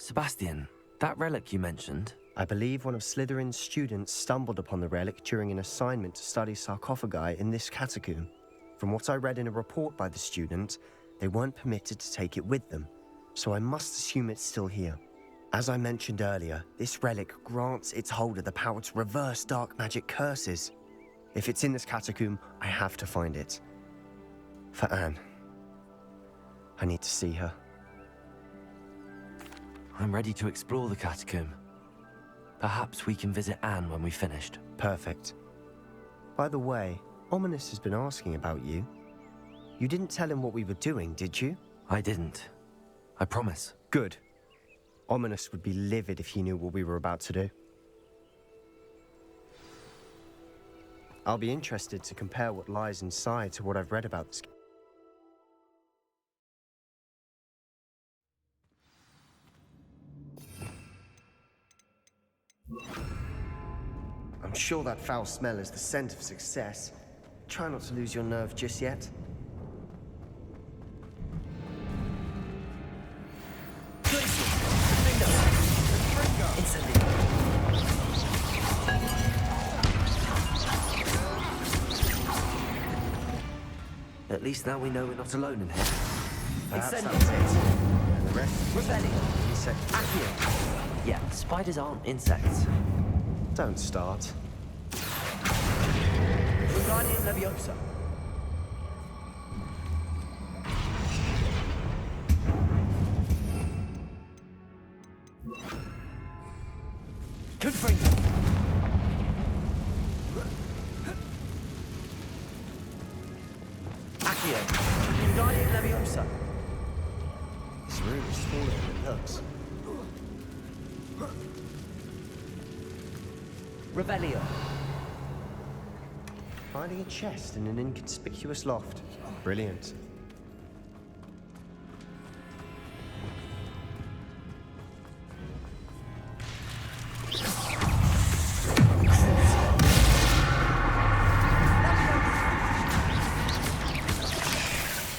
Sebastian, that relic you mentioned. I believe one of Slytherin's students stumbled upon the relic during an assignment to study sarcophagi in this catacomb. From what I read in a report by the student, they weren't permitted to take it with them, so I must assume it's still here. As I mentioned earlier, this relic grants its holder the power to reverse dark magic curses. If it's in this catacomb, I have to find it. For Anne. I need to see her. I'm ready to explore the catacomb. Perhaps we can visit Anne when we've finished. Perfect. By the way, Ominous has been asking about you. You didn't tell him what we were doing, did you? I didn't. I promise. Good. Ominous would be livid if he knew what we were about to do. I'll be interested to compare what lies inside to what I've read about this. I'm sure that foul smell is the scent of success. Try not to lose your nerve just yet. At least now we know we're not alone in here. Perhaps that's it. And the rest Rebellion. insect. Accio. Yeah, spiders aren't insects. Don't start. Guardian Leviosa. Confringo. Accio. Guardian Leviosa. This room is smaller than it looks. Revelio. Finding a chest in an inconspicuous loft. Brilliant.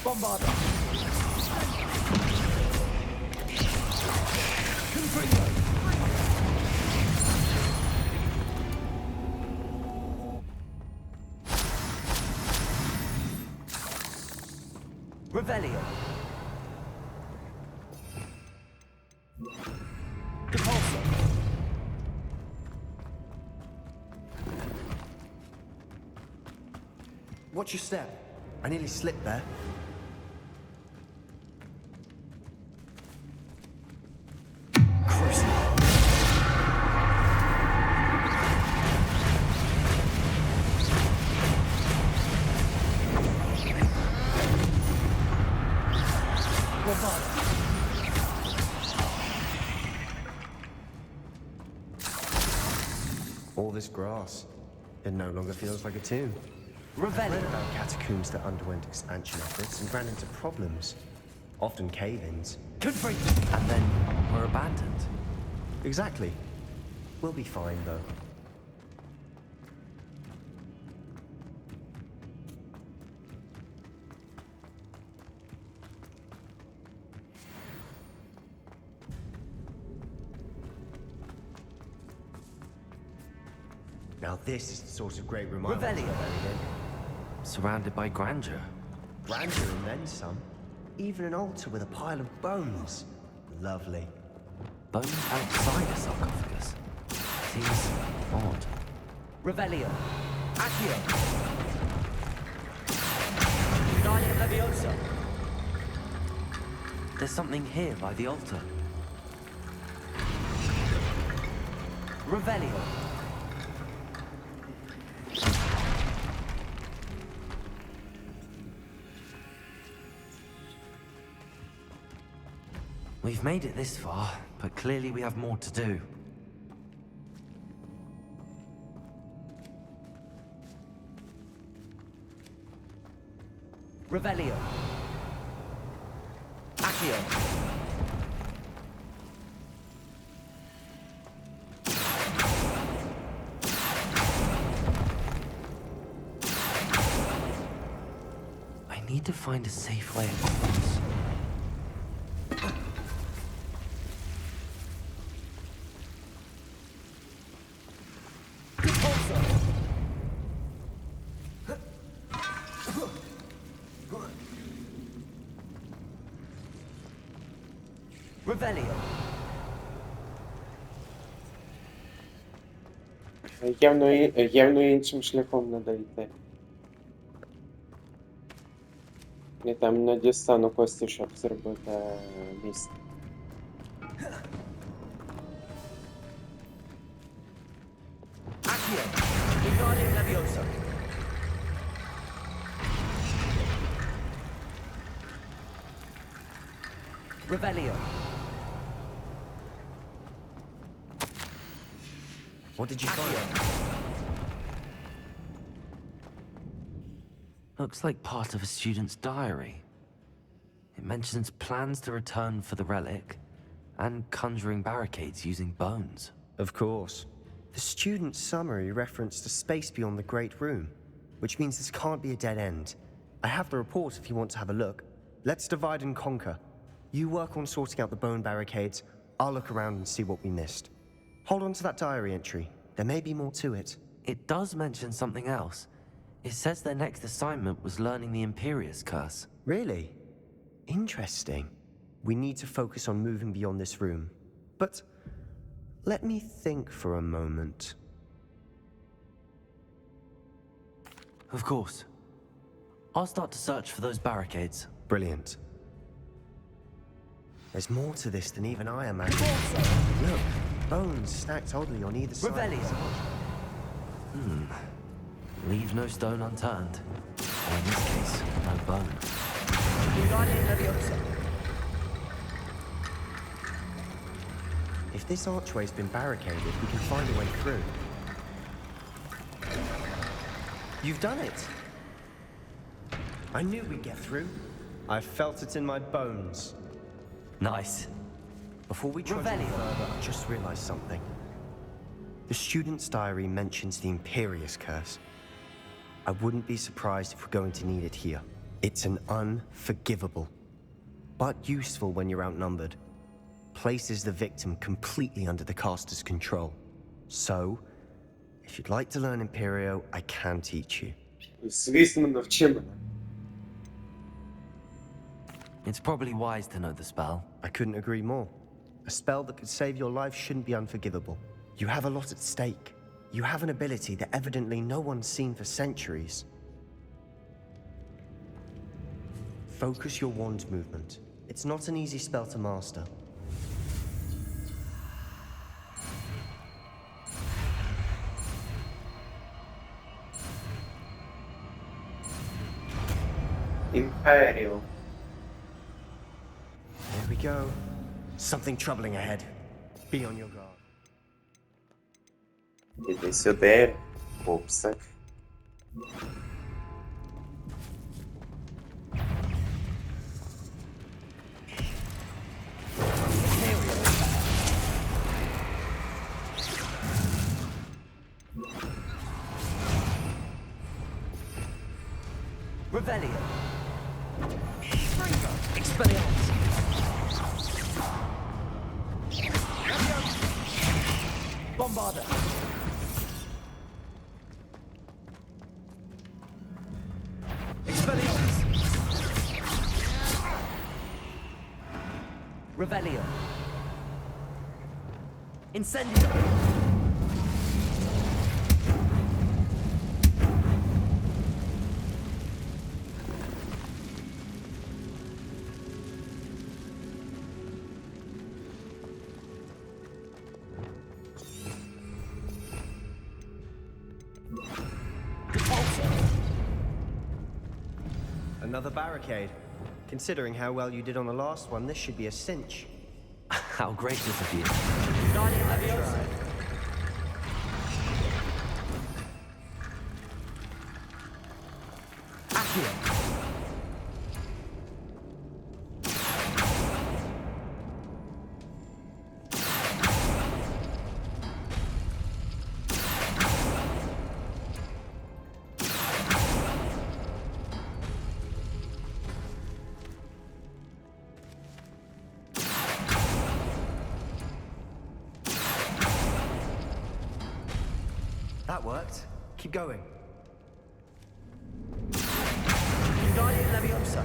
Bombarda. Confringo. Revelio. Depulso. Watch your step. I nearly slipped there. All this grass. It no longer feels like a tomb. I read about catacombs that underwent expansion efforts and ran into problems. Often cave-ins. And then were abandoned. Exactly. We'll be fine, though. Now this is the sort of great room I want to be buried in. Surrounded by grandeur. Grandeur and then some. Even an altar with a pile of bones. Lovely. Bones outside a sarcophagus. Seems odd. Revelio. Accio. Guardian Leviosa. There's something here by the altar. Revelio. We've made it this far, but clearly we have more to do. Revelio. Accio. I need to find a safe way across. Revelio. Явно іншим шляхом надо йти. Я там не дістану кості, щоб зробити міст. Accio. Wingardium Leviosa. Revelio. What did you find? Looks like part of a student's diary. It mentions plans to return for the relic and conjuring barricades using bones. Of course. The student's summary referenced a space beyond the Great Room, which means this can't be a dead end. I have the report if you want to have a look. Let's divide and conquer. You work on sorting out the bone barricades. I'll look around and see what we missed. Hold on to that diary entry. There may be more to it. It does mention something else. It says their next assignment was learning the Imperius curse. Really? Interesting. We need to focus on moving beyond this room. But let me think for a moment. Of course. I'll start to search for those barricades. Brilliant. There's more to this than even I imagined. Look, bones stacked oddly on either side. Revelio. Leave no stone unturned. Or in this case, no bone. Wingardium Leviosa. If this archway's been barricaded, we can find a way through. You've done it! I knew we'd get through. I felt it in my bones. Nice. Before we trudge any further, I just realized something. The student's diary mentions the Imperius curse. I wouldn't be surprised if we're going to need it here. It's an unforgivable, but useful when you're outnumbered. Places the victim completely under the caster's control. So, if you'd like to learn Imperio, I can teach you. Звісно, навчи мене. It's probably wise to know the spell. I couldn't agree more. A spell that could save your life shouldn't be unforgivable. You have a lot at stake. You have an ability that evidently no one's seen for centuries. Focus your wand movement. It's not an easy spell to master. Імперіо. There we go. Something troubling ahead. Be on your guard. Іди сюди, пупсик. Revelio. Expelliarmus. Bombarda. Expelliarmus. Revelio. Incendio. Another barricade. Considering how well you did on the last one, this should be a cinch. How gracious of you. Accio. That worked. Keep going. Wingardium Leviosa.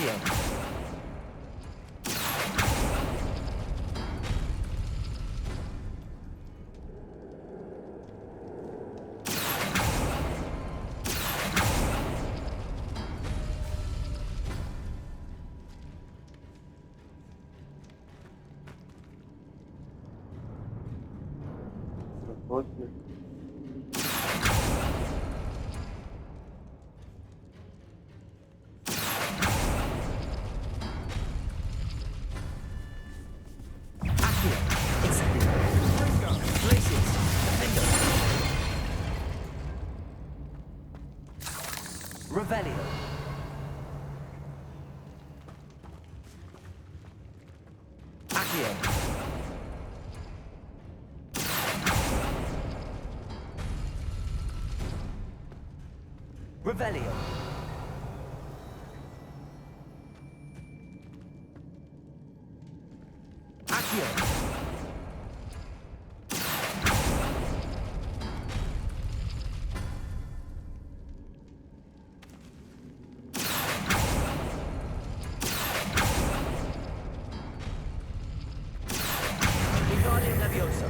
Accio. Роботне. Accio. Incendio. Glacius. Defendo. Revelio. Accio. Revelio. Accio. Wingardium Leviosa.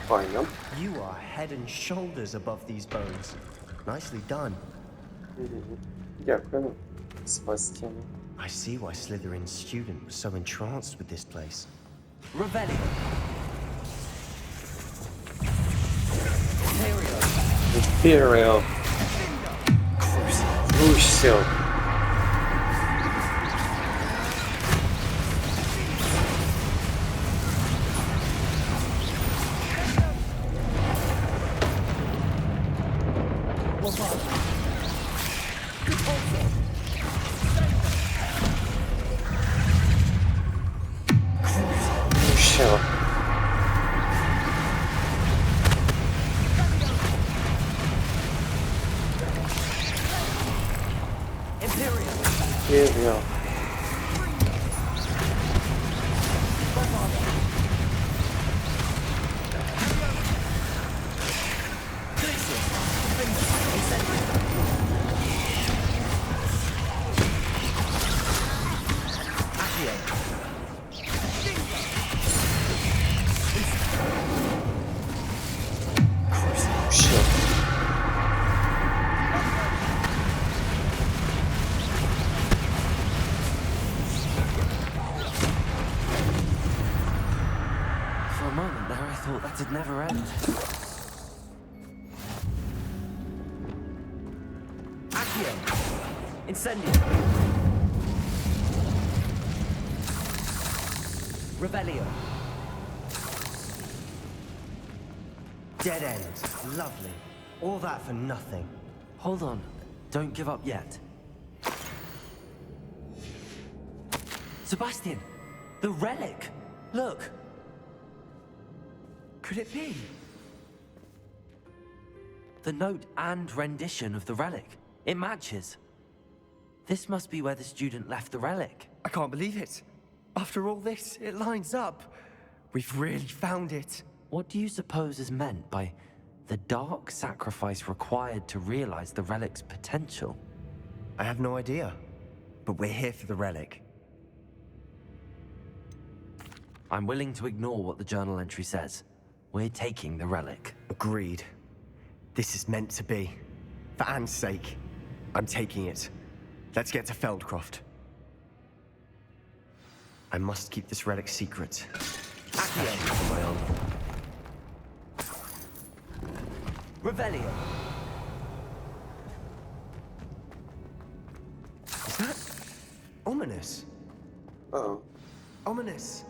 Файно. You are head and shoulders above these bones. Nicely done. Дякую, Себастьян. I see why Slytherin's student was so entranced with this place. Revelio. Імперіо. Імперіо. Крусил. Крусил. Імперіо. Імперіо. Glacius. Defendo. Incendio. Accio. Крусил. For a moment there, I thought that'd never end. Accio. Incendio. Revelio. Dead end. Lovely. All that for nothing. Hold on. Don't give up yet. Sebastian! The relic! Look! Could it be? The note and rendition of the relic. It matches. This must be where the student left the relic. I can't believe it. After all this, it lines up. We've really found it. What do you suppose is meant by the dark sacrifice required to realize the relic's potential? I have no idea. But we're here for the relic. I'm willing to ignore what the journal entry says. We're taking the relic. Agreed. This is meant to be. For Anne's sake, I'm taking it. Let's get to Feldcroft. I must keep this relic secret. Especially for my own. Revelio. Is that ominous? Uh-oh. Ominous.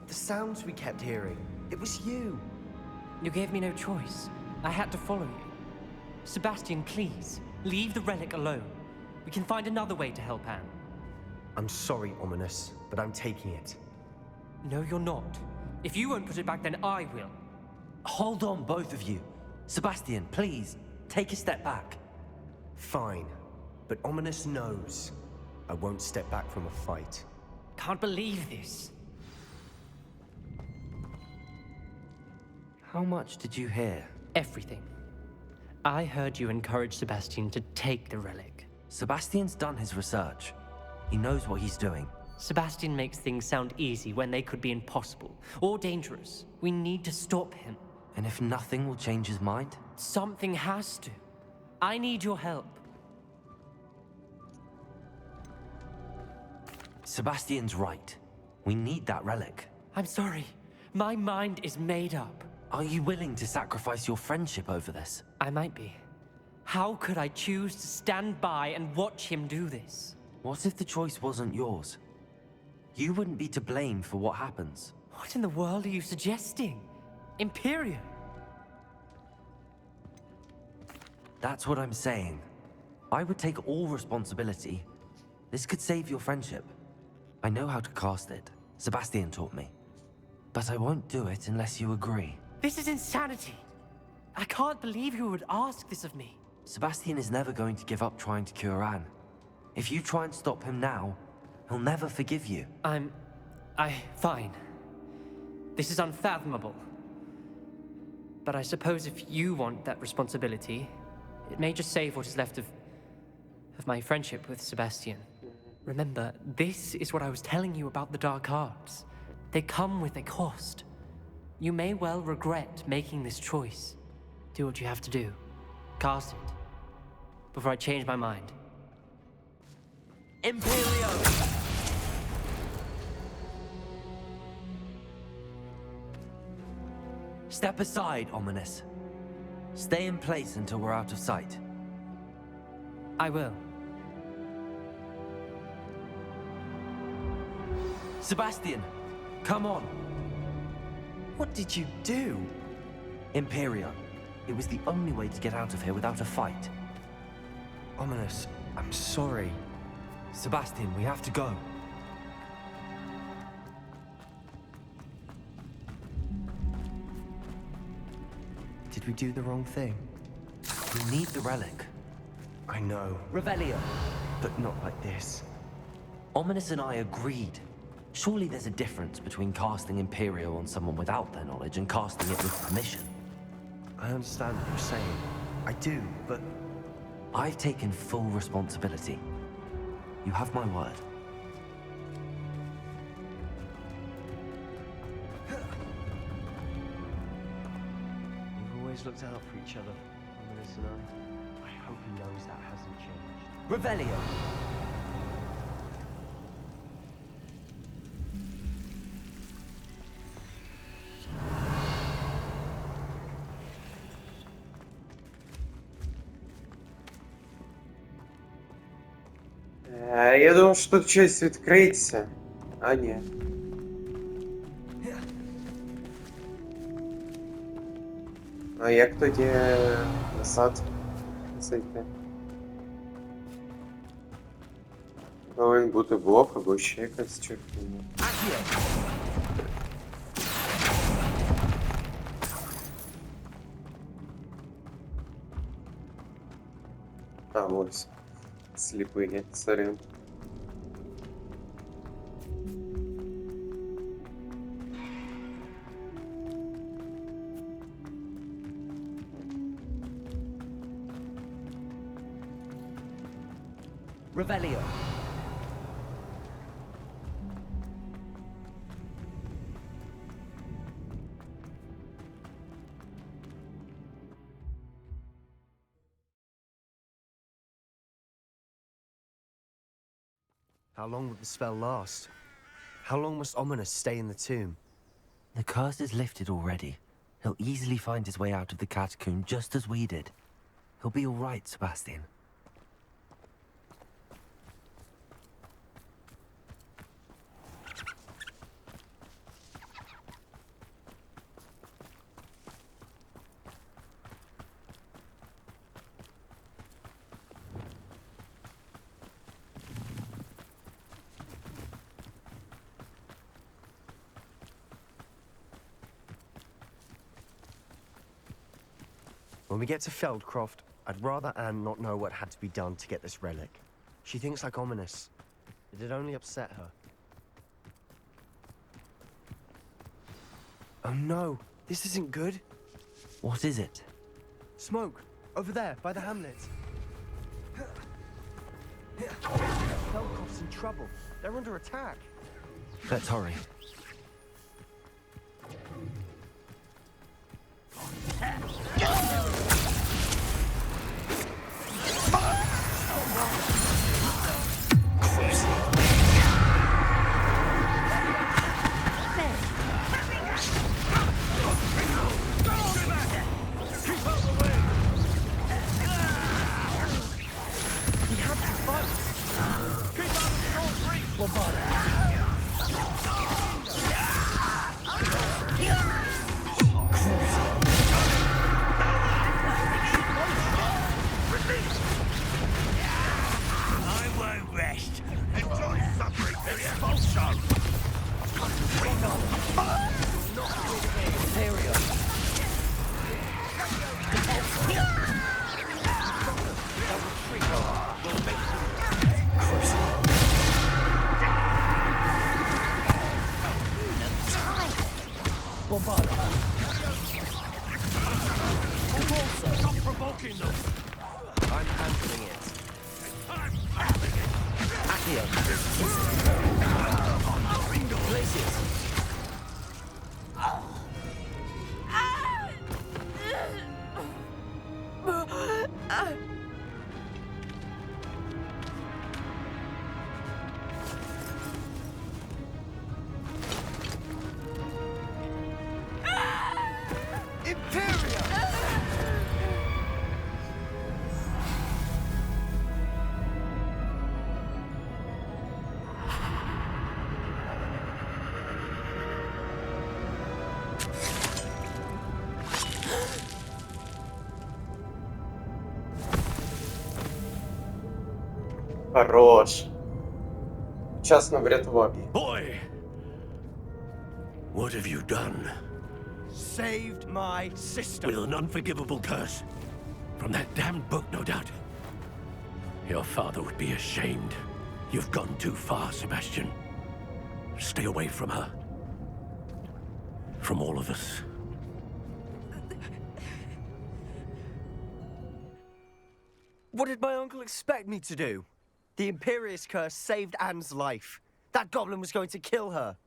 The sounds we kept hearing. It was you. You gave me no choice. I had to follow you. Sebastian, please, leave the relic alone. We can find another way to help Anne. I'm sorry, Ominous, but I'm taking it. No, you're not. If you won't put it back, then I will. Hold on, both of you. Sebastian, please, take a step back. Fine. But Ominous knows I won't step back from a fight. Can't believe this. How much did you hear? Everything. I heard you encourage Sebastian to take the relic. Sebastian's done his research. He knows what he's doing. Sebastian makes things sound easy when they could be impossible or dangerous. We need to stop him. And if nothing will change his mind? Something has to. I need your help. Sebastian's right. We need that relic. I'm sorry. My mind is made up. Are you willing to sacrifice your friendship over this? I might be. How could I choose to stand by and watch him do this? What if the choice wasn't yours? You wouldn't be to blame for what happens. What in the world are you suggesting? Імперіо? That's what I'm saying. I would take all responsibility. This could save your friendship. I know how to cast it. Sebastian taught me. But I won't do it unless you agree. This is insanity. I can't believe you would ask this of me. Sebastian is never going to give up trying to cure Anne. If you try and stop him now, he'll never forgive you. Fine. This is unfathomable. But I suppose if you want that responsibility, it may just save what is left of my friendship with Sebastian. Remember, this is what I was telling you about the dark arts. They come with a cost. You may well regret making this choice. Do what you have to do. Cast it. Before I change my mind. Imperio! Step aside, Ominous. Stay in place until we're out of sight. I will. Sebastian, come on. What did you do? Imperio. It was the only way to get out of here without a fight. Ominous, I'm sorry. Sebastian, we have to go. Did we do the wrong thing? We need the relic. I know, Revelio. but not like this. Ominous and I agreed. Surely there's a difference between casting Imperio on someone without their knowledge and casting it with permission. I understand what you're saying. I do, but I've taken full responsibility. You have my word. we've always looked out for each other, Ominous and I. I hope he knows that hasn't changed. Revelio. Я думав, що тут щось відкриється. А ні. А як тоді назад зайти? Повинен бути блок або ще якась чертина. А, ось. Сліпий, сорян. Revelio. How long will the spell last? How long must Ominous stay in the tomb? The curse is lifted already. He'll easily find his way out of the catacomb just as we did. He'll be all right, Sebastian. When we get to Feldcroft, I'd rather Anne not know what had to be done to get this relic. She thinks like Ominous. It'd only upset her. Oh no, this isn't good. What is it? Smoke! Over there, by the hamlet. Feldkopf's in trouble. They're under attack. Let's hurry. Хорош. Вчасно врятував її. Boy! What have you done? Saved my sister. With an unforgivable curse. From that damned book, no doubt. Your father would be ashamed. You've gone too far, Sebastian. Stay away from her. From all of us. What did my uncle expect me to do? The Imperious curse saved Anne's life. That goblin was going to kill her.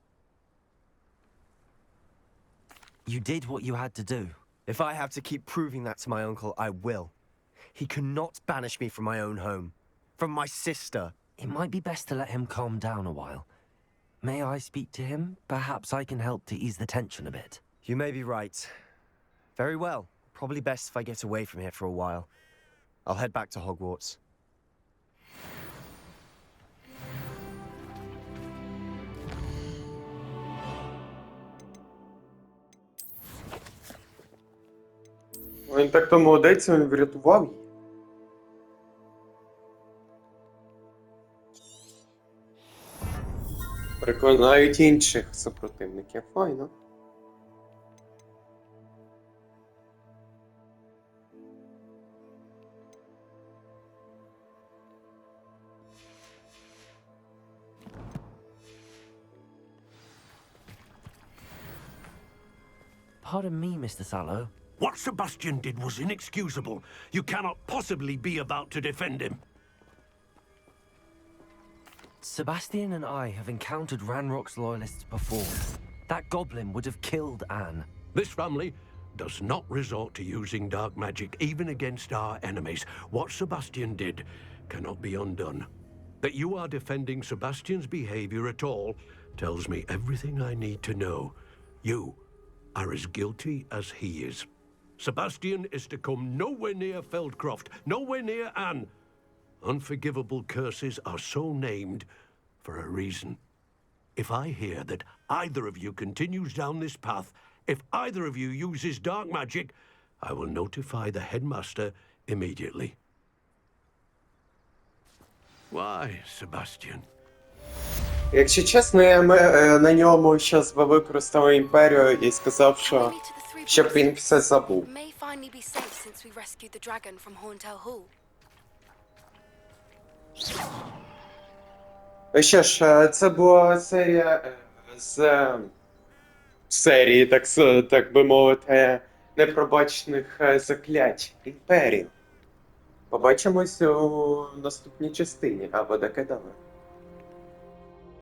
You did what you had to do. If I have to keep proving that to my uncle, I will. He cannot banish me from my own home. From my sister. It might be best to let him calm down a while. May I speak to him? Perhaps I can help to ease the tension a bit. You may be right. Very well. Probably best if I get away from here for a while. I'll head back to Hogwarts. Він так то молодець, він врятував її. Переконають інших супротивників. Файно. Pardon me, Mr. Sallow. What Sebastian did was inexcusable. You cannot possibly be about to defend him. Sebastian and I have encountered Ranrock's loyalists before. That goblin would have killed Anne. This family does not resort to using dark magic even against our enemies. What Sebastian did cannot be undone. That you are defending Sebastian's behavior at all tells me everything I need to know. You are as guilty as he is. Sebastian is to come nowhere near Feldcroft, nowhere near Anne. Unforgivable curses are so named for a reason. If I hear that either of you continues down this path, if either of you uses dark magic, I will notify the headmaster immediately. Why, Sebastian? Якщо чесно, я на ньому щас би використав Імперіо і сказав, що щоб він все забув. Що ж, це була серія з серії, так би мовити, непробачених заклять Імперіо. Побачимось у наступній частині, або докидали.